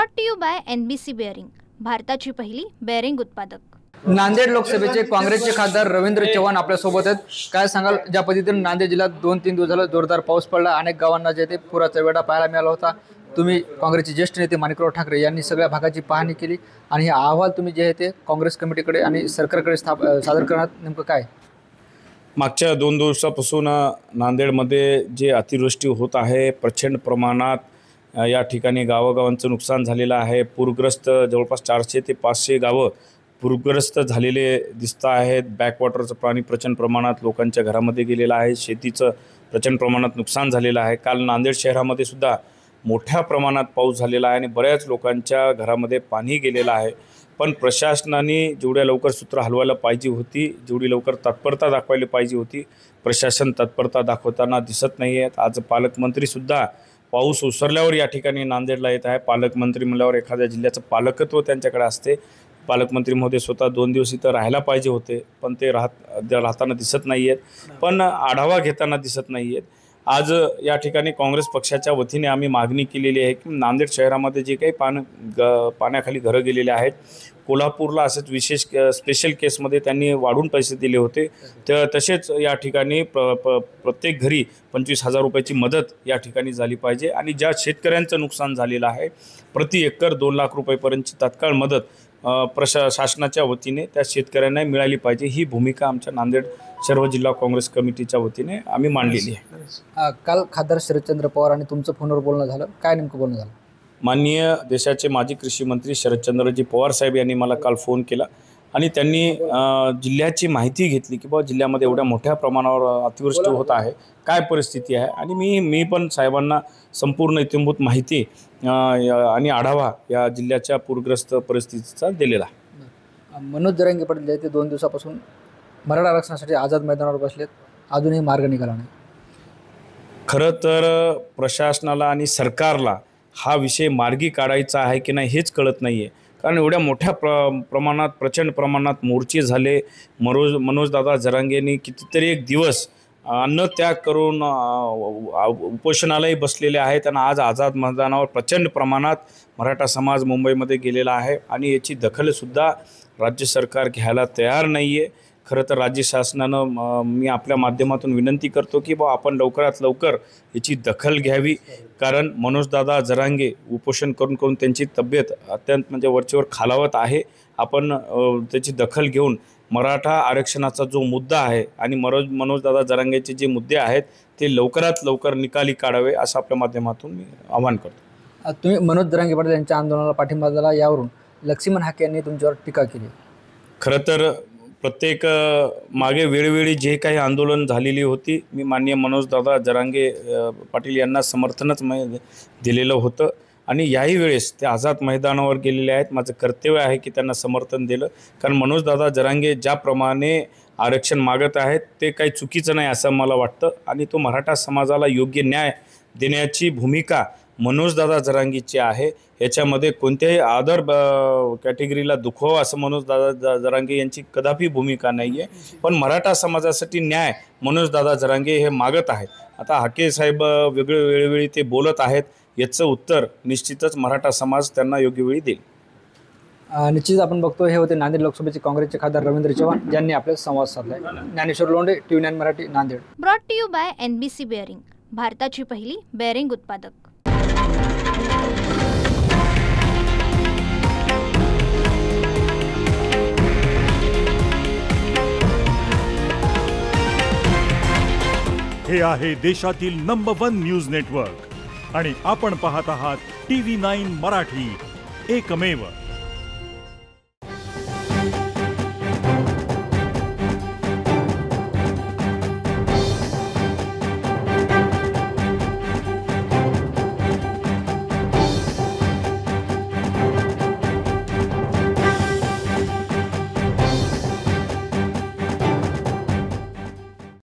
Brought to you by NBC bearing, भारताची पहिली bearing उत्पादक। नांदेड लोकसभेचे काँग्रेसचे खासदार रवींद्र चव्हाण आपल्या सोबत आहेत। काय सांगाल, ज्या पद्धतीने नांदेड जिल्ह्यात 2-3 दिवस झाले जोरदार पाऊस पडला, अनेक गावांना जे ते पुराचा वेढा पाहायला मिळाला होता। तुम्ही काँग्रेसचे ज्येष्ठ नेते माणिकराव ठाकरे यांनी सगळ्या भागाची पाहणी केली आणि हे अहवाल तुम्ही जे आहे ते काँग्रेस कमिटीकडे आणि सरकारकडे सादर करण्यात नेमकं काय? मागच्या 2 दिवसापासून नांदेडमध्ये जे अतिवृष्टी होत आहे, प्रचंड प्रमाणात या ठिकाणी गावोगावांचं नुकसान झालेलं आहे। पूरग्रस्त जवळपास 400 ते 500 गावं पूरग्रस्त झालेले दिसत आहेत। बॅकवॉटरचं पाणी प्रचंड प्रमाणात लोकांच्या घरामध्ये गेलेलं आहे। शेतीचं प्रचंड प्रमाणात नुकसान झालेलं आहे। काल नांदेड शहरामध्ये सुद्धा मोठ्या प्रमाणात पाऊस झालेला आहे आणि बऱ्याच लोकांच्या घरामध्ये पाणी गेलेलं आहे। पण प्रशासनाने जेवढ्या लवकर सूत्र हलवायला पाहिजे होती, जेवढी लवकर तत्परता दाखवायला पाहिजे होती, प्रशासन तत्परता दाखवताना दिसत नाही आहेत। आज पालकमंत्रीसुद्धा पाऊस ओसरल्यावर या ठिकाणी नांदेडला येत आहे। पालकमंत्री म्हणल्यावर एखाद्या जिल्ह्याचं पालकत्व त्यांच्याकडे असते। पालकमंत्री महोदय स्वतः 2 दिवस इथं राहायला पाहिजे होते, पण ते राहताना दिसत नाही आहेत, पण आढावा घेताना दिसत नाही आहेत। आज या ठिकाणी काँग्रेस पक्षाच्या वतीने आम्ही मागणी केलेली आहे की नांदेड शहरामध्ये जे काही पाण्याखाली घरं गेलेले आहेत, कोल्हापूरला असंच विशेष स्पेशल केसमध्ये त्यांनी वाढून पैसे दिले होते, तर तसेच या ठिकाणी प्रत्येक घरी 25,000 रुपयाची मदत या ठिकाणी झाली पाहिजे आणि ज्या शेतकऱ्यांचं नुकसान झालेलं आहे प्रति एकर 2 लाख रुपयेपर्यंतची तात्काळ मदत शासनाच्या वतीने त्या शेतकऱ्यांना मिळाली पाहिजे। ही भूमिका आमच्या नांदेड सर्व जिल्हा काँग्रेस कमिटीच्या वतीने आम्ही मांडलेली आहे। काल खासदार शरदचंद्र पवार आणि तुमचं फोनवर बोलणं झालं, काय नेमकं बोलणं झालं? माननीय देशाचे माजी कृषी मंत्री शरदचंद्रजी पवार साहेब यांनी मला काल फोन केला आणि त्यांनी जिल्ह्याची माहिती घेतली की बाबा जिल्ह्यामध्ये एवढ्या मोठ्या प्रमाणावर अतिवृष्टी होत आहे, काय परिस्थिती आहे, आणि मी पण साहेबांना संपूर्ण इत्यंभूत माहिती आणि आढावा या जिल्ह्याच्या पूरग्रस्त परिस्थितीचा दिलेला आहे। मनोज जरांगे पाटील ते 2 दिवसापासून मराठा आरक्षणासाठी आझाद मैदानावर बसलेत, अजूनही मार्ग निघाला नाही। खरं तर प्रशासनाला आणि सरकारला हा विषय मार्गी काढायचा आहे की नाही हेच कळत नाही आहे। कारण एवढ्या मोठ्या प्रमाणात प्रचंड प्रमाणात मोर्चे झाले। मनोजदादा जरांगेंनी कितीतरी एक दिवस अन्नत्याग करून उपोषणालाही बसलेले आहेत आणि आज आझाद मैदानावर प्रचंड प्रमाणात मराठा समाज मुंबईमध्ये गेलेला आहे आणि याची दखलसुद्धा राज्य सरकार घ्यायला तयार नाही आहे। खरं तर राज्य शासनानं मी आपल्या माध्यमातून विनंती करतो की आपण लवकरात लवकर याची दखल घ्यावी, कारण मनोजदादा जरांगे उपोषण करून त्यांची तब्येत अत्यंत म्हणजे वरचेवर खालावत आहे। आपण त्याची दखल घेऊन मराठा आरक्षणाचा जो मुद्दा आहे आणि मनोजदादा जरांगेचे जे मुद्दे आहेत ते लवकरात लवकर निकाली काढावे असं आपल्या माध्यमातून मी आवाहन करतो। तुम्ही मनोज जरांगे पाटील यांच्या आंदोलनाला पाठिंबा दिला, यावरून लक्ष्मण हाके यांनी तुमच्यावर टीका केली। खरं तर प्रत्येक मागे वेळोवेळी जे काही आंदोलन झालेली होती, मी माननीय मनोजदादा जरांगे पाटील यांना समर्थनच दिलेलं होतं आणि याही वेळेस ते आझाद मैदानावर गेलेले आहेत। माझं कर्तव्य आहे की त्यांना समर्थन दिलं, कारण मनोजदादा जरांगे ज्याप्रमाणे आरक्षण मागत आहेत ते काही चुकीचं नाही असं मला वाटतं आणि तो मराठा समाजाला योग्य न्याय देण्याची भूमिका मनोजदादा जरांगेची आहे। याच्यामध्ये कोणत्याही अदर कॅटेगरीला दुखवावं असं मनोजदादा जरांगे यांची कदापि भूमिका नाही आहे, पण मराठा समाजासाठी न्याय मनोजदादा जरांगे हे मागत आहेत। आता हाके साहेब वेळोवेळी ते बोलत आहेत, याचं उत्तर निश्चितच मराठा समाज त्यांना योग्य वेळी देईल। निश्चित आपण बघतो, हे होते नांदेड लोकसभेचे काँग्रेसचे खासदार रवींद्र चव्हाण ज्यांनी आपल्याला संवाद साधलाय। Dnyaneshwar Londhe, TV9 Marathi, Nanded. Brought to you by NBC bearing, भारताची पहिली बेअरिंग उत्पादक। हे आहे देशातील नंबर 1 न्यूज नेटवर्क आणि आपण पाहत आहात TV9 मराठी, एकमेव।